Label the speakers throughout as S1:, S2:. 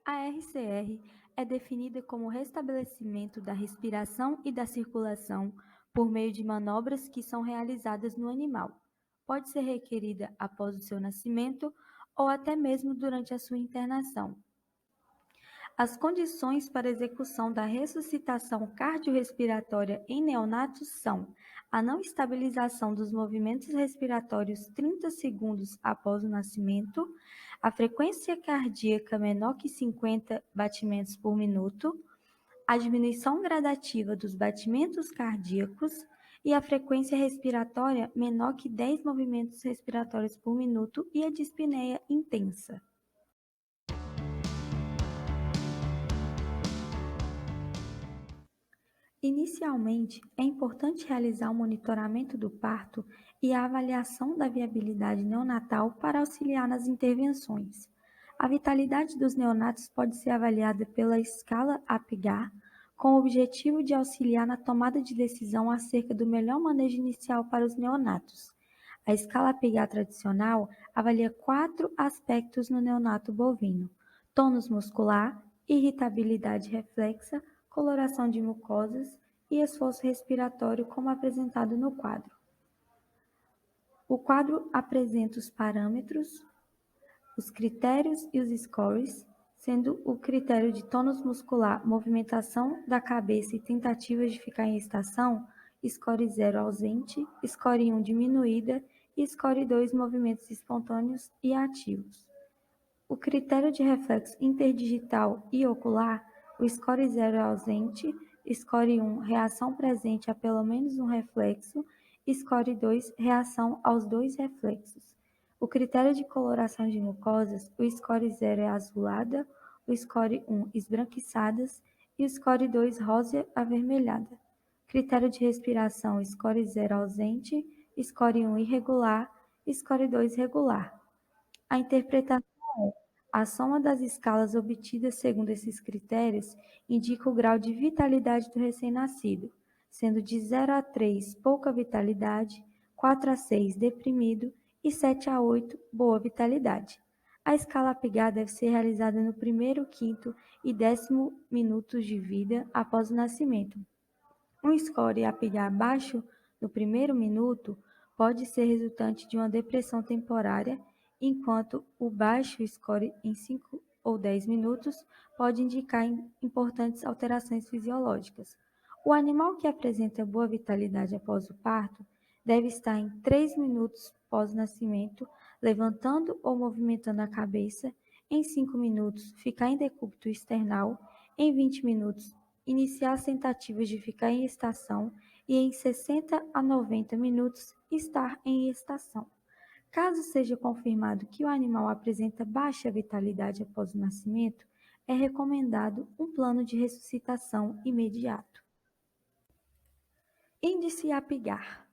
S1: A RCR é definida como o restabelecimento da respiração e da circulação por meio de manobras que são realizadas no animal. Pode ser requerida após o seu nascimento ou até mesmo durante a sua internação. As condições para execução da ressuscitação cardiorrespiratória em neonatos são a não estabilização dos movimentos respiratórios 30 segundos após o nascimento, a frequência cardíaca menor que 50 batimentos por minuto, a diminuição gradativa dos batimentos cardíacos e a frequência respiratória menor que 10 movimentos respiratórios por minuto e a dispneia intensa. Inicialmente, é importante realizar o monitoramento do parto e a avaliação da viabilidade neonatal para auxiliar nas intervenções. A vitalidade dos neonatos pode ser avaliada pela escala APGAR, com o objetivo de auxiliar na tomada de decisão acerca do melhor manejo inicial para os neonatos. A escala APGAR tradicional avalia 4 aspectos no neonato bovino: tônus muscular, irritabilidade reflexa, coloração de mucosas e esforço respiratório, como apresentado no quadro. O quadro apresenta os parâmetros, os critérios e os scores, sendo o critério de tônus muscular, movimentação da cabeça e tentativas de ficar em estação, score 0 ausente, score 1 diminuída e score 2 movimentos espontâneos e ativos. O critério de reflexo interdigital e ocular, o score 0 é ausente, score 1 reação presente a pelo menos um reflexo, score 2 reação aos 2 reflexos. O critério de coloração de mucosas, o score 0 é azulada, o score 1 esbranquiçadas e o score 2 rosa avermelhada. Critério de respiração, score 0 ausente, score 1 irregular, score 2 regular. A interpretação é: a soma das escalas obtidas segundo esses critérios indica o grau de vitalidade do recém-nascido, sendo de 0 a 3 pouca vitalidade, 4 a 6 deprimido e 7 a 8 boa vitalidade. A escala APGAR deve ser realizada no primeiro, quinto e 10º minutos de vida após o nascimento. Um score APGAR baixo no primeiro minuto pode ser resultante de uma depressão temporária, enquanto o baixo score em 5 ou 10 minutos pode indicar importantes alterações fisiológicas. O animal que apresenta boa vitalidade após o parto deve estar em 3 minutos pós-nascimento, levantando ou movimentando a cabeça, em 5 minutos ficar em decúbito external, em 20 minutos iniciar as tentativas de ficar em estação e em 60 a 90 minutos estar em estação. Caso seja confirmado que o animal apresenta baixa vitalidade após o nascimento, é recomendado um plano de ressuscitação imediato. Índice APGAR.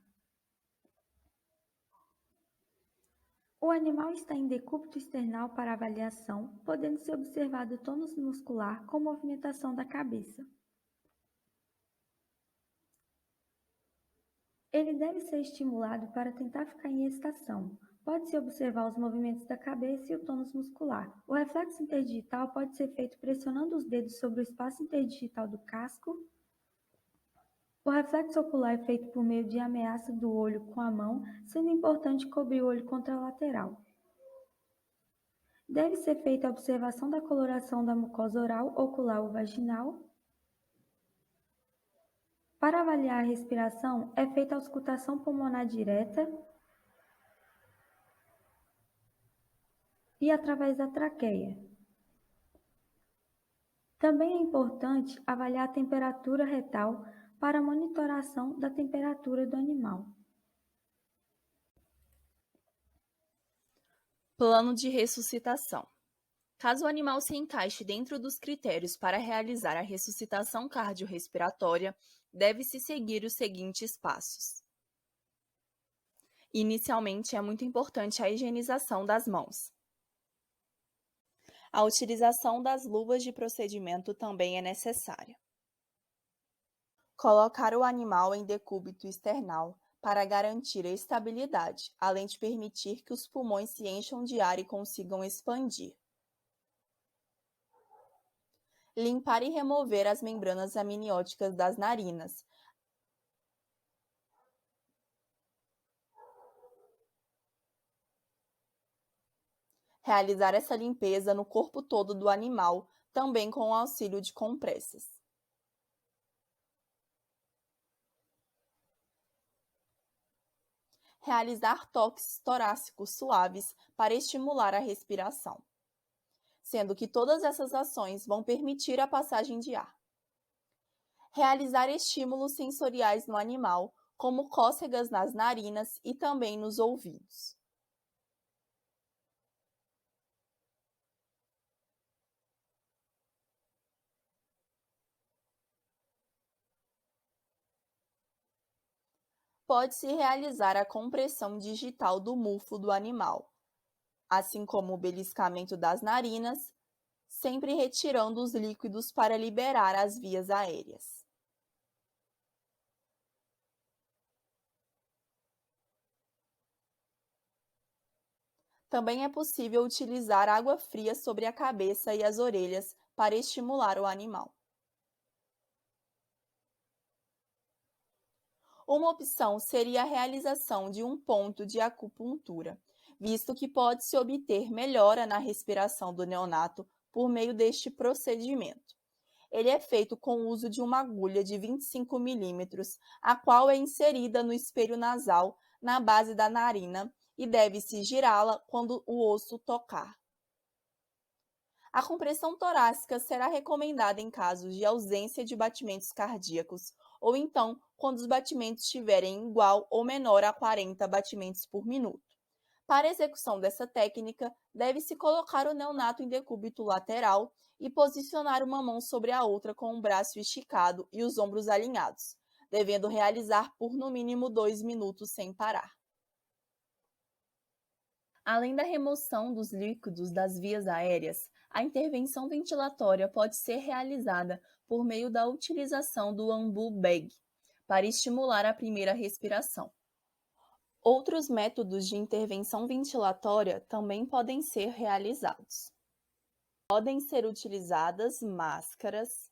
S1: O animal está em decúbito external para avaliação, podendo ser observado tônus muscular com movimentação da cabeça. Ele deve ser estimulado para tentar ficar em estação. Pode-se observar os movimentos da cabeça e o tônus muscular. O reflexo interdigital pode ser feito pressionando os dedos sobre o espaço interdigital do casco. O reflexo ocular é feito por meio de ameaça do olho com a mão, sendo importante cobrir o olho contralateral. Deve ser feita a observação da coloração da mucosa oral, ocular ou vaginal. Para avaliar a respiração, é feita a auscultação pulmonar direta e através da traqueia. Também é importante avaliar a temperatura retal para a monitoração da temperatura do animal.
S2: Plano de ressuscitação. Caso o animal se encaixe dentro dos critérios para realizar a ressuscitação cardiorrespiratória, deve-se seguir os seguintes passos. Inicialmente, é muito importante a higienização das mãos. A utilização das luvas de procedimento também é necessária. Colocar o animal em decúbito external para garantir a estabilidade, além de permitir que os pulmões se encham de ar e consigam expandir. Limpar e remover as membranas amnióticas das narinas. Realizar essa limpeza no corpo todo do animal, também com o auxílio de compressas. Realizar toques torácicos suaves para estimular a respiração, sendo que todas essas ações vão permitir a passagem de ar. Realizar estímulos sensoriais no animal, como cócegas nas narinas e também nos ouvidos. Pode-se realizar a compressão digital do muflo do animal, assim como o beliscamento das narinas, sempre retirando os líquidos para liberar as vias aéreas. Também é possível utilizar água fria sobre a cabeça e as orelhas para estimular o animal. Uma opção seria a realização de um ponto de acupuntura, visto que pode-se obter melhora na respiração do neonato por meio deste procedimento. Ele é feito com o uso de uma agulha de 25 milímetros, a qual é inserida no espelho nasal na base da narina e deve-se girá-la quando o osso tocar. A compressão torácica será recomendada em casos de ausência de batimentos cardíacos, ou então quando os batimentos estiverem igual ou menor a 40 batimentos por minuto. Para a execução dessa técnica, deve-se colocar o neonato em decúbito lateral e posicionar uma mão sobre a outra com o braço esticado e os ombros alinhados, devendo realizar por no mínimo 2 minutos sem parar. Além da remoção dos líquidos das vias aéreas, a intervenção ventilatória pode ser realizada por meio da utilização do Ambu Bag para estimular a primeira respiração. Outros métodos de intervenção ventilatória também podem ser realizados. Podem ser utilizadas máscaras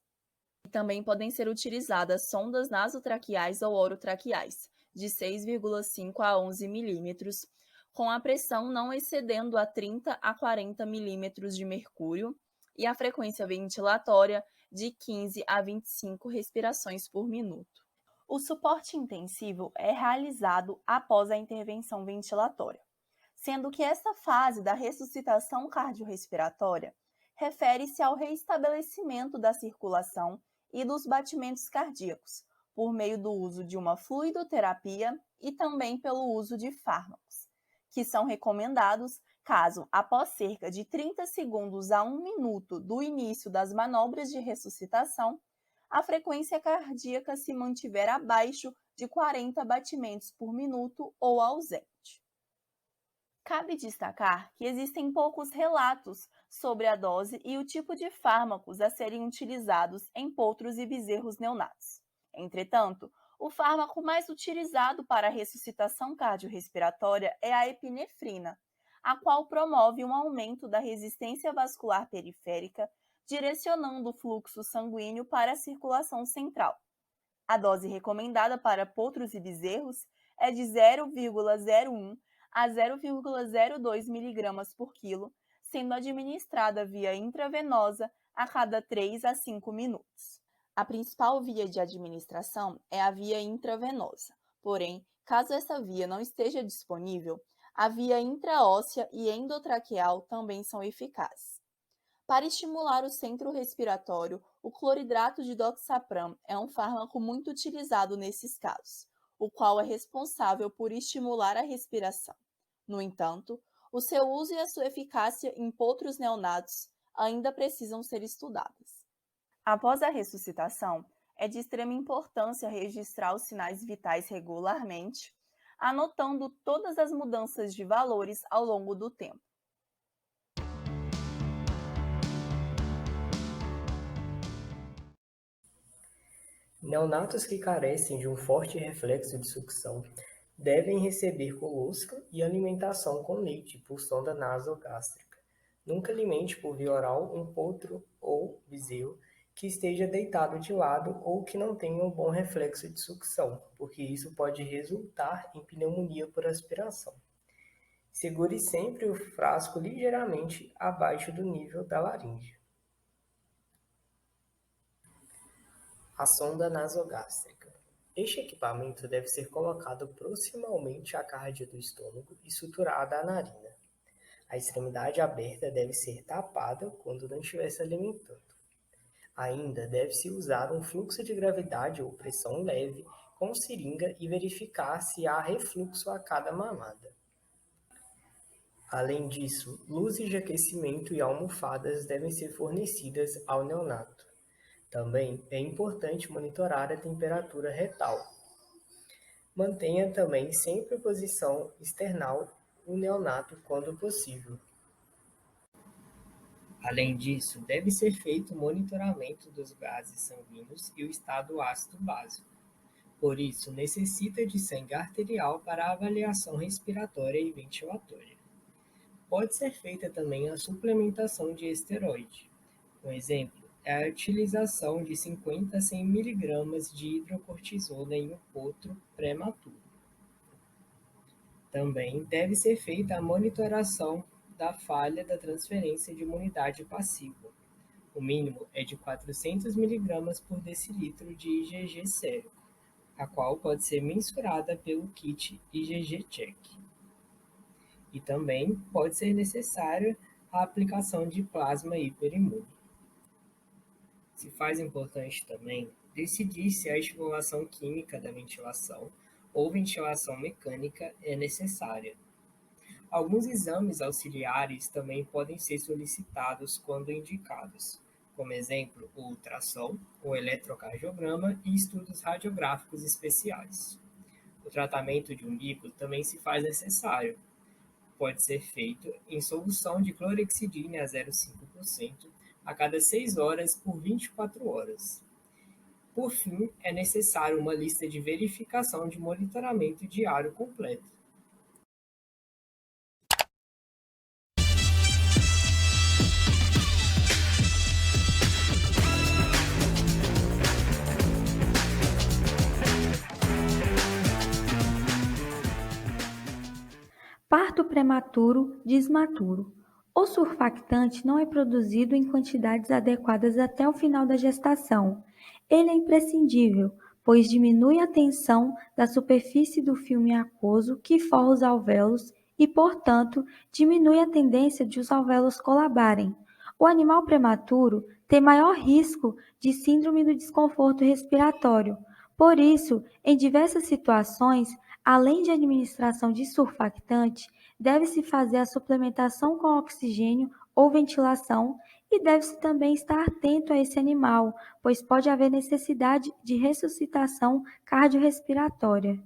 S2: e também podem ser utilizadas sondas nasotraqueais ou orotraqueais, de 6,5 a 11 milímetros, com a pressão não excedendo a 30 a 40 milímetros de mercúrio e a frequência ventilatória de 15 a 25 respirações por minuto. O suporte intensivo é realizado após a intervenção ventilatória, sendo que esta fase da ressuscitação cardiorrespiratória refere-se ao reestabelecimento da circulação e dos batimentos cardíacos, por meio do uso de uma fluidoterapia e também pelo uso de fármacos, que são recomendados caso, após cerca de 30 segundos a 1 minuto do início das manobras de ressuscitação, a frequência cardíaca se mantiver abaixo de 40 batimentos por minuto ou ausente. Cabe destacar que existem poucos relatos sobre a dose e o tipo de fármacos a serem utilizados em potros e bezerros neonatos. Entretanto, o fármaco mais utilizado para a ressuscitação cardiorrespiratória é a epinefrina, a qual promove um aumento da resistência vascular periférica, direcionando o fluxo sanguíneo para a circulação central. A dose recomendada para potros e bezerros é de 0,01 a 0,02 mg por quilo, sendo administrada via intravenosa a cada 3 a 5 minutos. A principal via de administração é a via intravenosa, porém, caso essa via não esteja disponível, a via intraóssea e endotraqueal também são eficazes. Para estimular o centro respiratório, o cloridrato de doxapram é um fármaco muito utilizado nesses casos, o qual é responsável por estimular a respiração. No entanto, o seu uso e a sua eficácia em potros neonatos ainda precisam ser estudadas. Após a ressuscitação, é de extrema importância registrar os sinais vitais regularmente, anotando todas as mudanças de valores ao longo do tempo.
S3: Neonatos que carecem de um forte reflexo de sucção devem receber colusco e alimentação com leite por sonda nasogástrica. Nunca alimente por via oral um potro ou bezerro que esteja deitado de lado ou que não tenha um bom reflexo de sucção, porque isso pode resultar em pneumonia por aspiração. Segure sempre o frasco ligeiramente abaixo do nível da laringe. A sonda nasogástrica. Este equipamento deve ser colocado proximalmente à cardia do estômago e suturada à narina. A extremidade aberta deve ser tapada quando não estiver se alimentando. Ainda deve-se usar um fluxo de gravidade ou pressão leve com seringa e verificar se há refluxo a cada mamada. Além disso, luzes de aquecimento e almofadas devem ser fornecidas ao neonato. Também é importante monitorar a temperatura retal. Mantenha também sempre a posição external o neonato quando possível. Além disso, deve ser feito o monitoramento dos gases sanguíneos e o estado ácido básico. Por isso, necessita de sangue arterial para a avaliação respiratória e ventilatória. Pode ser feita também a suplementação de esteroide. Um exemplo é a utilização de 50 a 100 mg de hidrocortisona em um potro prematuro. Também deve ser feita a monitoração da falha da transferência de imunidade passiva. O mínimo é de 400 mg por decilitro de IgG sérico, a qual pode ser mensurada pelo kit IgG-Check. E também pode ser necessária a aplicação de plasma hiperimune. Se faz importante também decidir se a estimulação química da ventilação ou ventilação mecânica é necessária. Alguns exames auxiliares também podem ser solicitados quando indicados, como exemplo o ultrassom, o eletrocardiograma e estudos radiográficos especiais. O tratamento de umbigo também se faz necessário. Pode ser feito em solução de clorexidina a 0,5% a cada 6 horas por 24 horas. Por fim, é necessário uma lista de verificação de monitoramento diário completa.
S1: Parto prematuro desmaturo. O surfactante não é produzido em quantidades adequadas até o final da gestação. Ele é imprescindível, pois diminui a tensão da superfície do filme aquoso que forra os alvéolos e, portanto, diminui a tendência de os alvéolos colabarem. O animal prematuro tem maior risco de síndrome do desconforto respiratório. Por isso, em diversas situações, além de administração de surfactante, deve-se fazer a suplementação com oxigênio ou ventilação e deve-se também estar atento a esse animal, pois pode haver necessidade de ressuscitação cardiorrespiratória.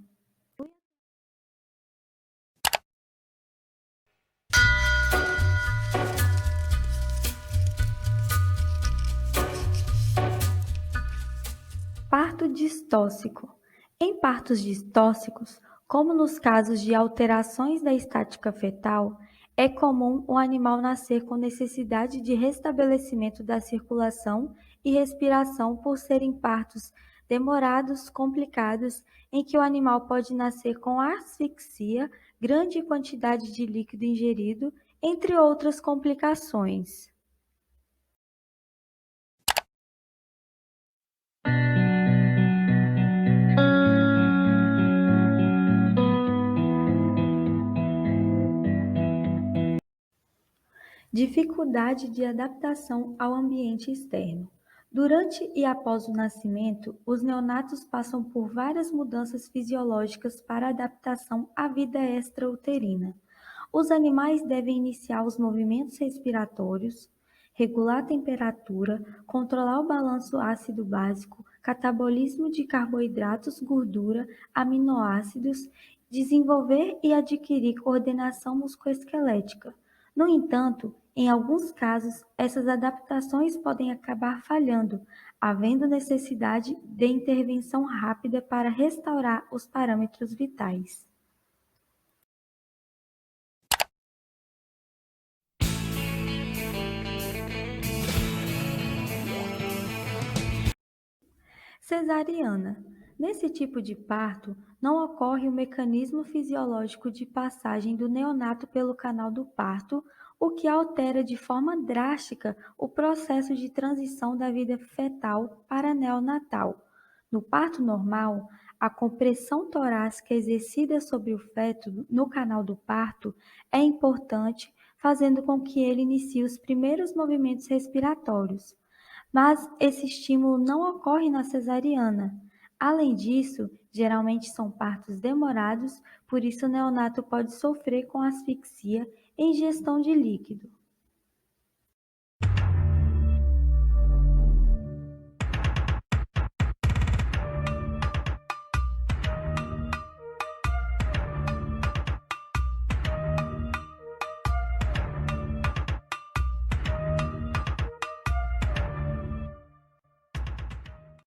S1: Parto distóxico. Em partos distóxicos, como nos casos de alterações da estática fetal, é comum o animal nascer com necessidade de restabelecimento da circulação e respiração por serem partos demorados, complicados, em que o animal pode nascer com asfixia, grande quantidade de líquido ingerido, entre outras complicações. Dificuldade de adaptação ao ambiente externo. Durante e após o nascimento, os neonatos passam por várias mudanças fisiológicas para adaptação à vida extrauterina. Os animais devem iniciar os movimentos respiratórios, regular a temperatura, controlar o balanço ácido básico, catabolismo de carboidratos, gordura, aminoácidos, desenvolver e adquirir coordenação musculoesquelética. No entanto, em alguns casos, essas adaptações podem acabar falhando, havendo necessidade de intervenção rápida para restaurar os parâmetros vitais. Cesariana. Nesse tipo de parto, não ocorre o mecanismo fisiológico de passagem do neonato pelo canal do parto, o que altera de forma drástica o processo de transição da vida fetal para neonatal. No parto normal, a compressão torácica exercida sobre o feto no canal do parto é importante, fazendo com que ele inicie os primeiros movimentos respiratórios. Mas esse estímulo não ocorre na cesariana. Além disso, geralmente são partos demorados, por isso o neonato pode sofrer com asfixia e ingestão de líquido.